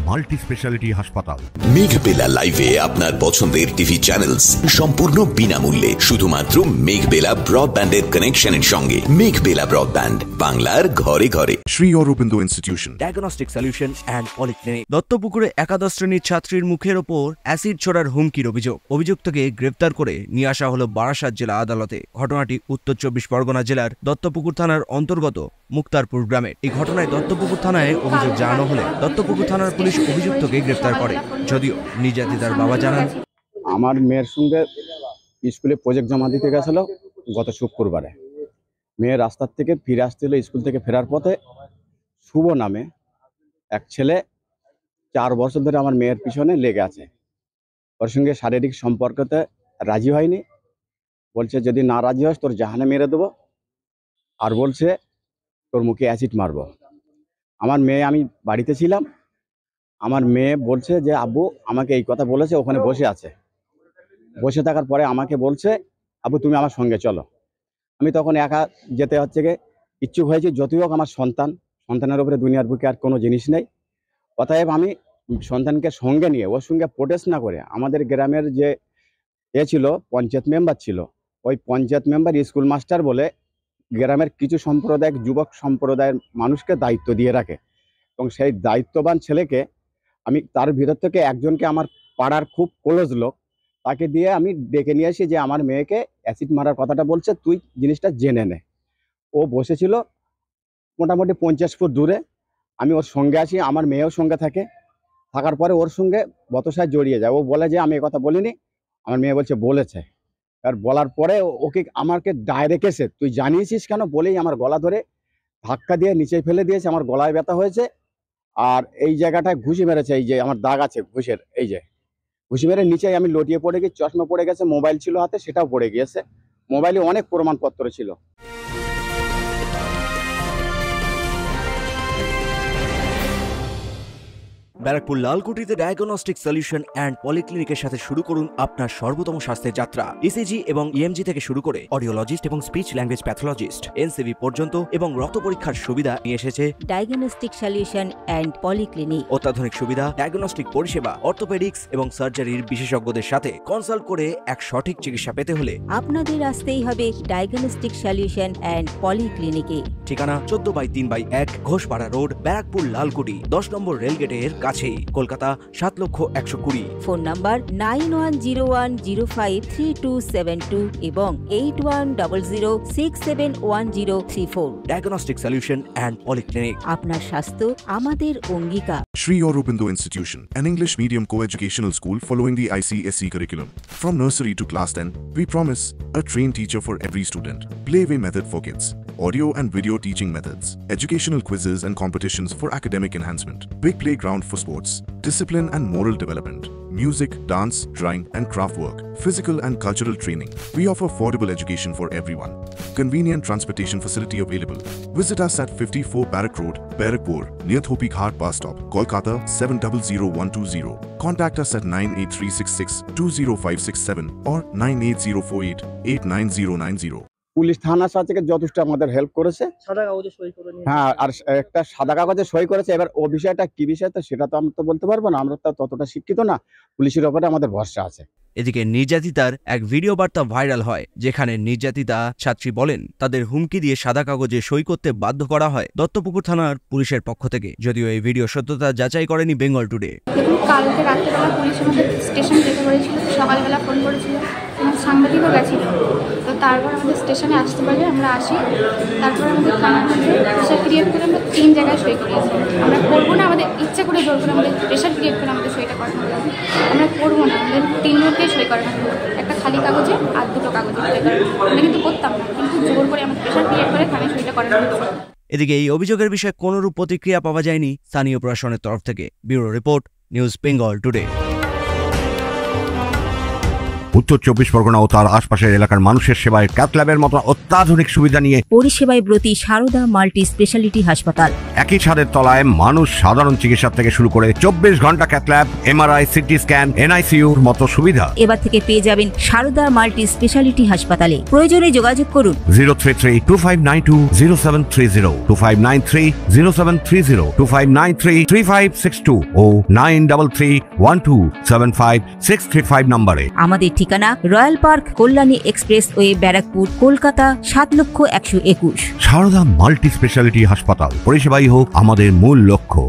Multi speciality হাসপাতাল। মেঘবেলা লাইভে আপনার পছন্দের টিভি চ্যানেলস সম্পূর্ণ বিনামূল্যে শুধুমাত্র মেঘবেলা ব্রডব্যান্ডের কানেকশনের সঙ্গে। মেঘবেলা ব্রডব্যান্ড, বাংলার ঘরে ঘরে। Sri Aurobindo Institution, diagnostic solution and polyclinic. দত্তপুকুরে একাদশ শ্রেণীর ছাত্রীর মুখের ওপর অ্যাসিড ছোড়ার হুমকির অভিযুক্তকে গ্রেপ্তার করে নিয়ে আসা হলো বারাসাত জেলা আদালতে। ঘটনাটি উত্তর 24 পরগনা জেলার দত্তপুকুর থানার অন্তর্গত মুক্তারপুর গ্রামের। এই ঘটনায় দত্তপুকুর থানায় অভিযোগ জানানো হলে দত্তপুকুর থানার পুলিশ অভিযুক্তকে গ্রেপ্তার করে। যদিও নির্যাতিতার বাবা জানান, আমার মেয়ের সঙ্গে স্কুলে প্রজেক্ট জমা দিতে গেছিল গত শুক্রবারে। মেয়ে রাস্তার থেকে ফিরে আসছিল, স্কুল থেকে ফেরার পথে শুভ নামে এক ছেলে 4 বছর ধরে আমার মেয়ের পিছনে লেগে আছে। ওর সঙ্গে শারীরিক সম্পর্কতে রাজি হয়নি, বলছে যদি না রাজি হস তোর জাহানে মেরে দেবো, আর বলছে তোর মুখে অ্যাসিড মারবো। আমার মেয়ে, আমি বাড়িতে ছিলাম, আমার মেয়ে বলছে যে আব্বু আমাকে এই কথা বলেছে, ওখানে বসে আছে। বসে থাকার পরে আমাকে বলছে আব্বু তুমি আমার সঙ্গে চলো। আমি তখন একা যেতে হচ্ছে গিয়ে ইচ্ছুক হয়েছি, যতই হোক আমার সন্তানের উপরে দুনিয়ার বুকে আর কোনো জিনিস নেই। অতএব আমি সন্তানকে সঙ্গে নিয়ে ওর সঙ্গে প্রোটেস্ট না করে, আমাদের গ্রামের যে ছিল পঞ্চায়েত মেম্বার ছিল, ওই পঞ্চায়েত মেম্বার স্কুল মাস্টার বলে গ্রামের কিছু সম্প্রদায়, যুবক সম্প্রদায়ের মানুষকে দায়িত্ব দিয়ে রাখে, এবং সেই দায়িত্ববান ছেলেকে আমি তার ভিতর থেকে একজনকে, আমার পাড়ার খুব ক্লোজ লোক, তাকে দিয়ে আমি ডেকে নিয়ে আসি যে আমার মেয়েকে অ্যাসিড মারার কথাটা বলছে, তুই জিনিসটা জেনে নে। ও বসেছিল মোটামুটি 50 ফুট দূরে, আমি ওর সঙ্গে আসি, আমার মেয়েও সঙ্গে থাকে। থাকার পরে ওর সঙ্গে বতসায় জড়িয়ে যায়। ও বলে যে আমি কথা বলিনি, আমার মেয়ে বলছে বলেছে। আর বলার পরে ওকে আমাকে ডাইরেক্ট এসে তুই জানিয়েছিস কেন বলেই আমার গলা ধরে ধাক্কা দিয়ে নিচে ফেলে দিয়েছে। আমার গলায় ব্যথা হয়েছে, আর এই জায়গাটায় ঘুষি মেরেছে, এই যে আমার দাগ আছে ঘুষের, এই যে ঘুষি মেরে নিচে আমি লটিয়ে পড়ে গেছি, চশমা পড়ে গেছে, মোবাইল ছিল হাতে সেটাও পড়ে গিয়েছে। মোবাইলে অনেক প্রমাণপত্র ছিল। ব্যারাকপুর লালকুটিতে ডায়াগনস্টিক সলিউশন অ্যান্ড পলিক্লিনিকের সাথে শুরু করুন আপনার সর্বোত্তম স্বাস্থ্যের যাত্রা। ইসিজি এবং ইএমজি থেকে শুরু করে অডিওলজিস্ট এবং স্পিচ ল্যাঙ্গুয়েজ প্যাথোলজিস্ট, এনসিভি পর্যন্ত এবং রক্ত পরীক্ষার সুবিধা নিয়ে এসেছে ডায়াগনস্টিক সলিউশন অ্যান্ড পলিক্লিনিক। অত্যাধুনিক সুবিধা, ডায়াগনস্টিক পরিষেবা, অর্থোপেডিক্স এবং সার্জারির বিশেষজ্ঞদের সাথে কনসাল্ট করে এক সঠিক চিকিৎসা পেতে হলে আপনাদের আসতেই হবে ডায়াগনস্টিক সলিউশন অ্যান্ড পলিক্লিনিকে। ঠিকানা 14/3/1 ঘোষপাড়া রোড, ব্যারাকপুর লালকুটি, 10 নম্বর রেলগেটের কাছেই, কলকাতা 7,120,000। ফোন নাম্বার 9101053272 এবং 8100671034। Diagnostic solution and polyclinic. আপনার স্বাস্থ্য আমাদের অঙ্গীকার। Sri Aurobindo Institution, an English medium co-educational school following the ICSE curriculum. From nursery to class 10, we promise a trained teacher for every student. Playway method for kids, audio and video teaching methods, educational quizzes and competitions for academic enhancement, big playground for sports, discipline and moral development, music, dance, drawing and craft work, physical and cultural training. We offer affordable education for everyone. Convenient transportation facility available. Visit us at 54 Barrack Road, Barakpur, near Thopi Ghat bus stop, Kolkata 700120. Contact us at 98366-20567 or 98048-89090. Police থানার সাথে যথেষ্ট আমাদের help করেছে। সাদা কাগজে সই করে নিয়ে, হ্যাঁ, আর একটা সাদা কাগজে সই করেছে। এবার ও বিষয়টা কি বিষয় তো সেটা তো আমরা তো বলতে পারবো না, আমরা তো ততটা শিক্ষিত না। পুলিশের উপরে আমাদের ভরসা আছে। এদিকে নির্যাতিতার এক ভিডিও বার্তা ভাইরাল হয়, যেখানে নির্যাতিতা ছাত্রী বলেন তাদের হুমকি দিয়ে সাদা কাগজে সই করতে বাধ্য করা হয় দত্তপুকুর থানার পুলিশের পক্ষ থেকে। যদিও এই ভিডিও সত্যতা যাচাই করেনি বেঙ্গল টুডে। কালকে রাত্রেবেলা পুলিশ আমাদের স্টেশন যেতে বলেছিল, সকালবেলা ফোন করেছিল, সাংবাদিকও গেছিল। তো তারপর আমাদের স্টেশনে আসতে পারলে আমরা আসি। তারপর আমাদের থানার মধ্যে প্রেশার ক্রিয়েট করে আমরা 3 জায়গায় সই করিয়েছি। আমরা করবো না, আমাদের ইচ্ছা করে জোর করে আমাদের প্রেশার ক্রিয়েট করে আমাদের সইটা করানো হলো। আমরা করবো না, আমাদের 3 জনকেই সই করানো হলো, একটা খালি কাগজে আর 2টো কাগজে সই করানো। আমরা কিন্তু করতাম না, কিন্তু জোর করে আমাদের প্রেশার ক্রিয়েট করে থানায় সইটা করানো হয়েছে। এদিকে এই অভিযোগের বিষয়ে কোনরূপ প্রতিক্রিয়া পাওয়া যায়নি স্থানীয় প্রশাসনের তরফ থেকে। Bureau report, news Bengal today. উত্তর 24 পরগনা ও তার আশপাশের এলাকার মানুষের সেবায় ক্যাথ ল্যাবের মতো অত্যাধুনিক সুবিধা নিয়ে পরিষেবায় ব্রতী সারদা মাল্টি স্পেশালিটি হাসপাতাল। একই ছাদের তলায় মানুষ সাধারণ চিকিৎসা থেকে শুরু করে 24 ঘন্টা cath lab, MRI, CT scan, এনআইসিইউর মতো সুবিধা। এবার থেকে পেয়ে যাবেন সারদা মাল্টি স্পেশালিটি হাসপাতালে। প্রয়োজনে যোগাযোগ করুন 033-2592-0730, 2593-0730, 2593-3562 ও 9331275635 নম্বরে। আমাদের ঠিকানা royal park, Kalyani expressway, Barrackpore, Kolkata 7,121,000। Sarada multi speciality হাসপাতাল, পরিষেবাই হোক আমাদের মূল লক্ষ্য।